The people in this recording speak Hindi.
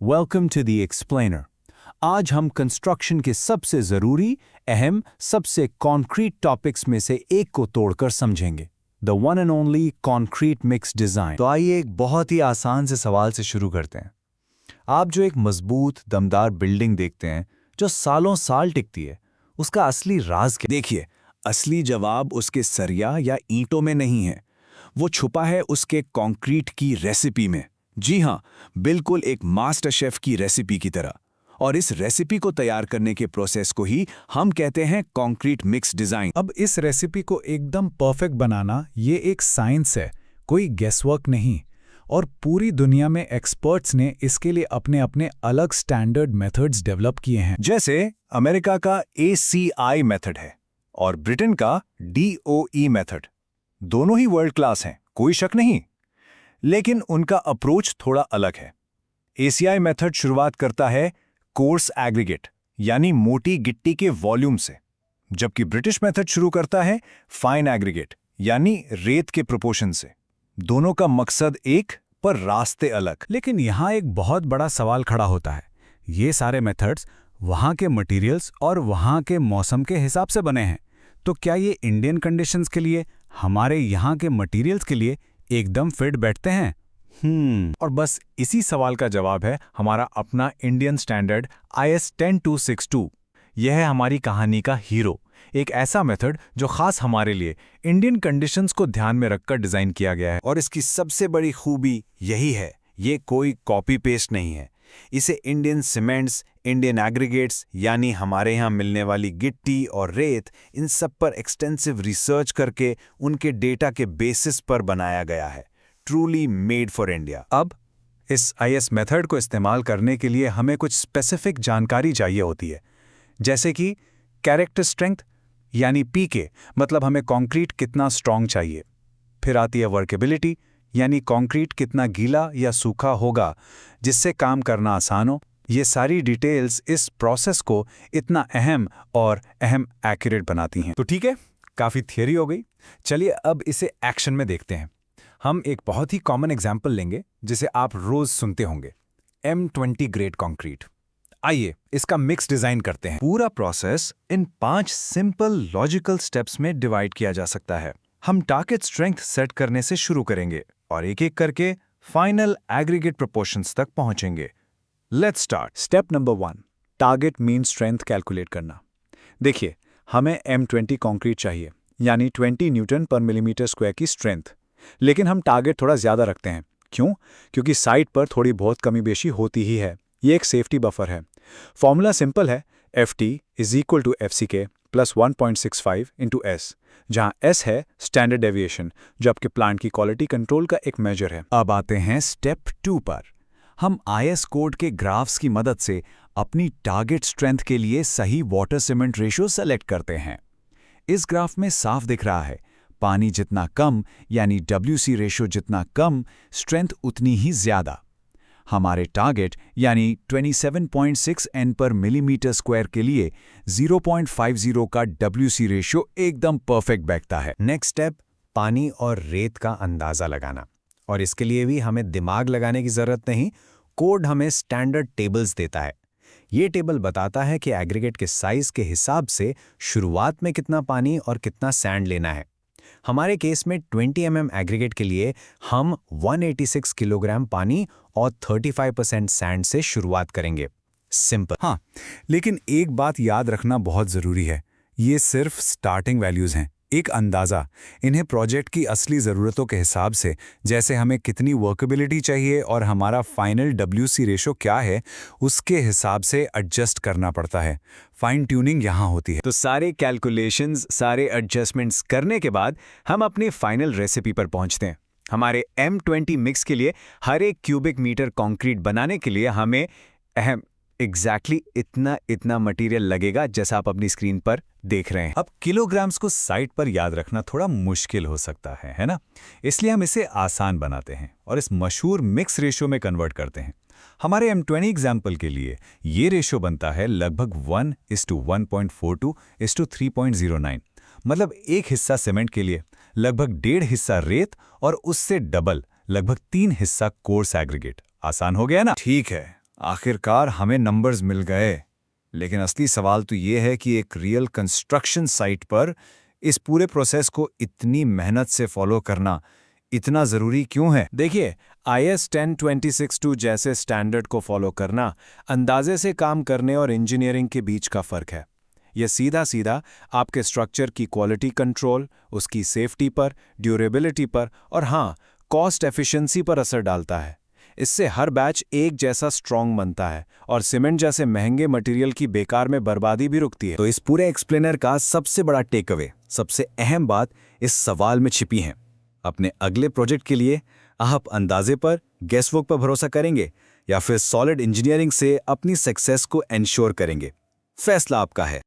Welcome to the explainer. आज हम कंस्ट्रक्शन के सबसे ज़रूरी, अहम, सबसे कॉन्क्रीट टॉपिक्स में से एक को तोड़कर समझेंगे, the one and only concrete mix design. तो आइए एक बहुत ही आसान से सवाल से शुरू करते हैं। आप जो एक मजबूत दमदार बिल्डिंग देखते हैं जो सालों साल टिकती है, उसका असली राज क्या? देखिए, असली जवाब उसके सरिया या ईंटों में नहीं है, वो छुपा है उसके कंक्रीट की रेसिपी में। जी हाँ, बिल्कुल एक मास्टर शेफ की रेसिपी की तरह। और इस रेसिपी को तैयार करने के प्रोसेस को ही हम कहते हैं कंक्रीट मिक्स डिजाइन। अब इस रेसिपी को एकदम परफेक्ट बनाना ये एक साइंस है, कोई गेसवर्क नहीं। और पूरी दुनिया में एक्सपर्ट्स ने इसके लिए अपने अपने अलग स्टैंडर्ड मेथड्स डेवलप किए हैं। जैसे अमेरिका का ACI मेथड है और ब्रिटेन का DOE मेथड। दोनों ही वर्ल्ड क्लास हैं, कोई शक नहीं, लेकिन उनका अप्रोच थोड़ा अलग है। ACI मेथड शुरुआत करता है कोर्स एग्रीगेट यानी मोटी गिट्टी के वॉल्यूम से, जबकि ब्रिटिश मेथड शुरू करता है फाइन एग्रीगेट यानी रेत के प्रोपोर्शन से। दोनों का मकसद एक पर रास्ते अलग। लेकिन यहाँ एक बहुत बड़ा सवाल खड़ा होता है, ये सारे मेथड्स वहाँ के मटेरियल्स और वहाँ के मौसम के हिसाब से बने हैं, तो क्या ये इंडियन कंडीशंस के लिए, हमारे यहाँ के मटेरियल्स के लिए एकदम फिट बैठते हैं? और बस इसी सवाल का जवाब है हमारा अपना इंडियन स्टैंडर्ड IS 10262। यह है हमारी कहानी का हीरो, एक ऐसा मेथड जो खास हमारे लिए इंडियन कंडीशंस को ध्यान में रखकर डिजाइन किया गया है। और इसकी सबसे बड़ी खूबी यही है, ये कोई कॉपी पेस्ट नहीं है। इसे इंडियन सीमेंट्स, इंडियन एग्रीगेट्स यानी हमारे यहाँ मिलने वाली गिट्टी और रेत, इन सब पर एक्सटेंसिव रिसर्च करके उनके डेटा के बेसिस पर बनाया गया है। Truly made for India. अब इस IS मेथड को इस्तेमाल करने के लिए हमें कुछ स्पेसिफिक जानकारी चाहिए होती है, जैसे कि कैरेक्टर स्ट्रेंथ यानी PK, मतलब हमें कंक्रीट कितना स्ट्रांग चाहिए। फिर आती है वर्केबिलिटी यानी कंक्रीट कितना गीला या सूखा होगा जिससे काम करना आसान हो। ये सारी डिटेल्स इस प्रोसेस को इतना अहम और एक्यूरेट बनाती हैं। तो ठीक है, काफ़ी थियरी हो गई, चलिए अब इसे एक्शन में देखते हैं। हम एक बहुत ही कॉमन एग्जाम्पल लेंगे जिसे आप रोज सुनते होंगे, M20 ग्रेड कंक्रीट। आइए इसका मिक्स डिजाइन करते हैं। पूरा process in 5 simple logical steps में डिवाइड किया जा सकता है। हम टारगेट स्ट्रेंथ सेट करने से शुरू करेंगे और एक एक करके फाइनल एग्रीगेट प्रोपोर्शंस तक पहुंचेंगे। Let's start. Step number 1, target mean strength calculate करना। देखिए, हमें M20 कंक्रीट चाहिए यानी 20 न्यूटन पर मिलीमीटर स्क्वायर की स्ट्रेंथ, लेकिन हम टारगेट थोड़ा ज़्यादा रखते हैं। क्यों? क्योंकि साइट पर थोड़ी बहुत कमी बेशी होती ही है। ये एक सेफ्टी बफर है। फॉर्मूला सिंपल है, FT = FCK + 1.65 × S, जहां S है स्टैंडर्ड डेविएशन, जो आपके प्लांट की क्वालिटी कंट्रोल का एक मेजर है। अब आते हैं स्टेप 2 पर। हम IS कोड के ग्राफ्स की मदद से अपनी टारगेट स्ट्रेंथ के लिए सही वाटर सीमेंट रेशियो सेलेक्ट करते हैं। इस ग्राफ में साफ दिख रहा है, पानी जितना कम यानी WC रेशियो जितना कम, स्ट्रेंथ उतनी ही ज़्यादा। हमारे टारगेट यानी 27.6 N पर मिलीमीटर स्क्वायर के लिए 0.50 का WC रेशियो एकदम परफेक्ट बैठता है। नेक्स्ट स्टेप, पानी और रेत का अंदाज़ा लगाना। और इसके लिए भी हमें दिमाग लगाने की ज़रूरत नहीं, कोड हमें स्टैंडर्ड टेबल्स देता है। ये टेबल बताता है कि एग्रीगेट के साइज़ के हिसाब से शुरुआत में कितना पानी और कितना सैंड लेना है। हमारे केस में 20 mm एग्रीगेट के लिए हम 186 किलोग्राम पानी और 35% सैंड से शुरुआत करेंगे। सिंपल। हाँ, लेकिन एक बात याद रखना बहुत ज़रूरी है, ये सिर्फ स्टार्टिंग वैल्यूज़ हैं, एक अंदाज़ा। इन्हें प्रोजेक्ट की असली ज़रूरतों के हिसाब से, जैसे हमें कितनी वर्केबिलिटी चाहिए और हमारा फाइनल WC रेशो क्या है, उसके हिसाब से एडजस्ट करना पड़ता है। फाइन ट्यूनिंग यहाँ होती है। तो सारे कैलकुलेशंस, सारे एडजस्टमेंट्स करने के बाद हम अपने फाइनल रेसिपी पर पहुंचते हैं। हमारे M20 मिक्स के लिए हर एक क्यूबिक मीटर कंक्रीट बनाने के लिए हमें एग्जैक्टली इतना मटेरियल लगेगा जैसा आप अपनी स्क्रीन पर देख रहे हैं। अब किलोग्राम्स को साइट पर याद रखना थोड़ा मुश्किल हो सकता है ना? इसलिए हम इसे आसान बनाते हैं और इस मशहूर मिक्स रेशियो में कन्वर्ट करते हैं। हमारे M20 एग्जाम्पल के लिए ये रेशियो बनता है लगभग 1:1.42:3.09। मतलब एक हिस्सा सीमेंट के लिए लगभग 1.5 हिस्सा रेत और उससे डबल लगभग 3 हिस्सा कोर्स एग्रीगेट। आसान हो गया ना? ठीक है, आखिरकार हमें नंबर्स मिल गए, लेकिन असली सवाल तो ये है कि एक रियल कंस्ट्रक्शन साइट पर इस पूरे प्रोसेस को इतनी मेहनत से फॉलो करना इतना ज़रूरी क्यों है? देखिए, IS 10262 जैसे स्टैंडर्ड को फॉलो करना अंदाजे से काम करने और इंजीनियरिंग के बीच का फ़र्क है। यह सीधा सीधा आपके स्ट्रक्चर की क्वालिटी कंट्रोल, उसकी सेफ्टी पर, ड्यूरेबिलिटी पर और हाँ, कॉस्ट एफिशिएंसी पर असर डालता है। इससे हर बैच एक जैसा स्ट्रॉन्ग बनता है और सीमेंट जैसे महंगे मटेरियल की बेकार में बर्बादी भी रुकती है। तो इस पूरे एक्सप्लेनर का सबसे बड़ा टेकअवे, सबसे अहम बात इस सवाल में छिपी है। अपने अगले प्रोजेक्ट के लिए आप अंदाजे पर, गेसवर्क पर भरोसा करेंगे या फिर सॉलिड इंजीनियरिंग से अपनी सक्सेस को एंश्योर करेंगे? फैसला आपका है।